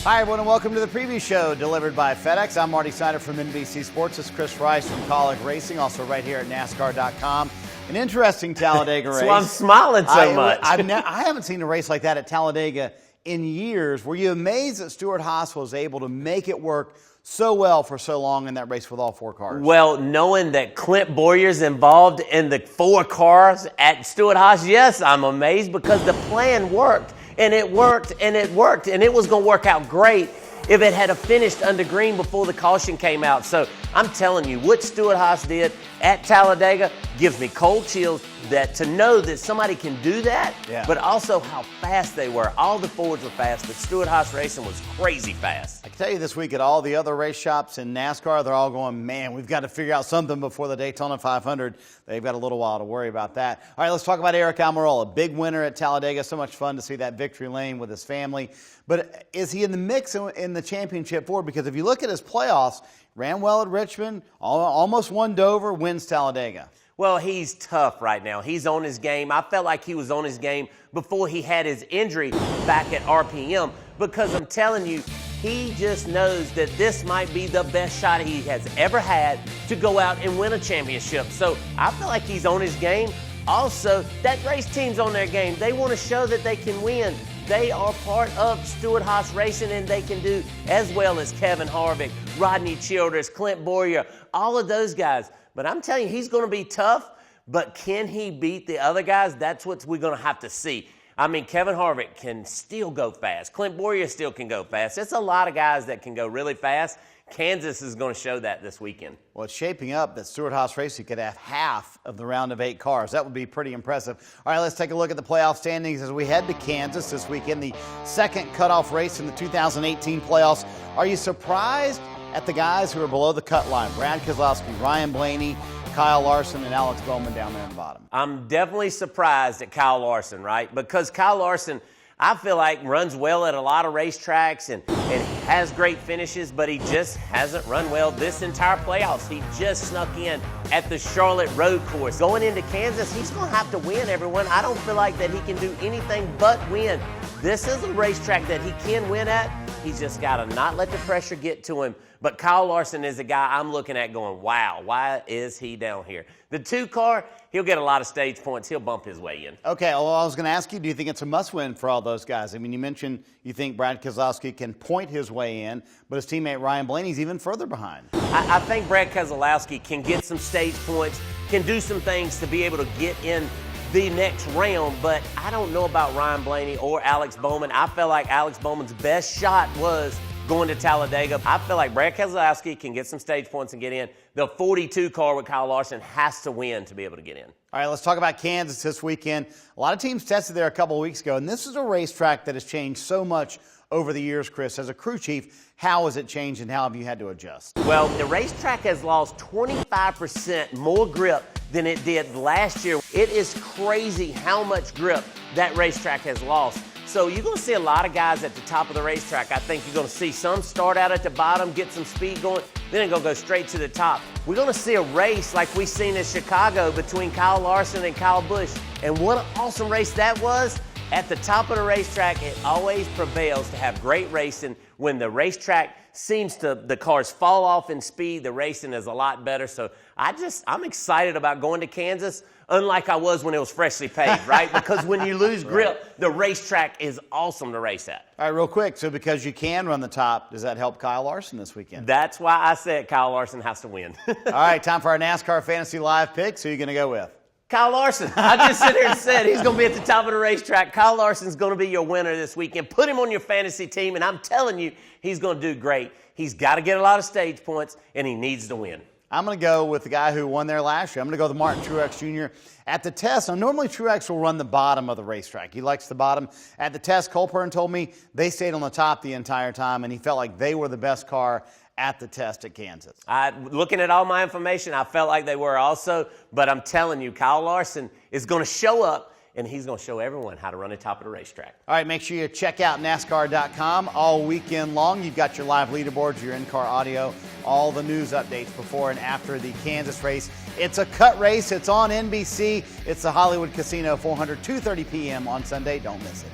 Hi, everyone, and welcome to the preview show delivered by FedEx. I'm Marty Snider from NBC Sports. This is Chris Rice from Kaulig Racing, also right here at NASCAR.com. An interesting Talladega race. So I'm smiling so much. I haven't seen a race like that at Talladega in years. Were you amazed that Stewart-Haas was able to make it work so well for so long in that race with all four cars? Well, knowing that Clint Bowyer's involved in the four cars at Stewart-Haas, yes, I'm amazed because the plan worked. And it worked, and it worked, and it was going to work out great if it had finished under green before the caution came out. So I'm telling you, what Stewart-Haas did at Talladega gives me cold chills that to know that somebody can do that, but also how fast they were. All the Fords were fast, but Stewart-Haas Racing was crazy fast. I can tell you this week at all the other race shops in NASCAR, they're all going, man, we've got to figure out something before the Daytona 500. They've got a little while to worry about that. All right, let's talk about Aric Almirola. Big winner at Talladega. So much fun to see that victory lane with his family. But is he in the mix in the championship Ford? Because if you look at his playoffs, ran well at Richmond, almost won Dover, wins Talladega. Well, he's tough right now. He's on his game. I felt like he was on his game before he had his injury back at RPM because I'm telling you, he just knows that this might be the best shot he has ever had to go out and win a championship. So I feel like he's on his game. Also, that race team's on their game. They want to show that they can win. They are part of Stewart-Haas Racing, and they can do as well as Kevin Harvick, Rodney Childers, Clint Bowyer, all of those guys. But I'm telling you, he's going to be tough, but can he beat the other guys? That's what we're going to have to see. I mean, Kevin Harvick can still go fast. Clint Bowyer still can go fast. It's a lot of guys that can go really fast. Kansas is going to show that this weekend. Well, it's shaping up that Stewart-Haas Racing could have half of the round of 8 cars. That would be pretty impressive. All right, let's take a look at the playoff standings as we head to Kansas this weekend, the second cutoff race in the 2018 playoffs. Are you surprised at the guys who are below the cut line? Brad Keselowski, Ryan Blaney, Kyle Larson, and Alex Bowman down there in the bottom. I'm definitely surprised at Kyle Larson, right? Because Kyle Larson, I feel like, runs well at a lot of racetracks and has great finishes, but he just hasn't run well this entire playoffs. He just snuck in at the Charlotte Road Course. Going into Kansas, he's going to have to win, everyone. I don't feel like that he can do anything but win. This is a racetrack that he can win at. He's just got to not let the pressure get to him. But Kyle Larson is a guy I'm looking at going, wow, why is he down here? The 2 car, he'll get a lot of stage points. He'll bump his way in. Okay, well, I was going to ask you, do you think it's a must-win for all those guys? I mean, you mentioned you think Brad Keselowski can point his way in, but his teammate Ryan Blaney's even further behind. I think Brad Keselowski can get some stage points, can do some things to be able to get in the next round, but I don't know about Ryan Blaney or Alex Bowman. I felt like Alex Bowman's best shot was going to Talladega. I feel like Brad Keselowski can get some stage points and get in. The 42 car with Kyle Larson has to win to be able to get in. All right, let's talk about Kansas this weekend. A lot of teams tested there a couple of weeks ago, and this is a racetrack that has changed so much over the years, Chris. As a crew chief, how has it changed and how have you had to adjust? Well, the racetrack has lost 25% more grip than it did last year. It is crazy how much grip that racetrack has lost. So you're going to see a lot of guys at the top of the racetrack. I think you're going to see some start out at the bottom, get some speed going, then it's going to go straight to the top. We're going to see a race like we've seen in Chicago between Kyle Larson and Kyle Busch. And what an awesome race that was. At the top of the racetrack, it always prevails to have great racing. When the racetrack seems to, the cars fall off in speed, the racing is a lot better. So I'm excited about going to Kansas, unlike I was when it was freshly paved, right? Because when you lose grip, the racetrack is awesome to race at. All right, real quick. So because you can run the top, does that help Kyle Larson this weekend? That's why I said Kyle Larson has to win. All right, time for our NASCAR Fantasy Live picks. Who are you going to go with? Kyle Larson. I just sit here and said he's going to be at the top of the racetrack. Kyle Larson's going to be your winner this weekend. Put him on your fantasy team, and I'm telling you, he's going to do great. He's got to get a lot of stage points, and he needs to win. I'm going to go with the guy who won there last year. I'm going to go with Martin Truex Jr. At the test, now normally Truex will run the bottom of the racetrack. He likes the bottom. At the test, Colburn told me they stayed on the top the entire time, and he felt like they were the best car at the test at Kansas. Looking at all my information, I felt like they were also, but I'm telling you, Kyle Larson is going to show up, and he's going to show everyone how to run the top of the racetrack. All right, make sure you check out NASCAR.com all weekend long. You've got your live leaderboards, your in-car audio, all the news updates before and after the Kansas race. It's a cut race. It's on NBC. It's the Hollywood Casino 400, 2:30 p.m. on Sunday. Don't miss it.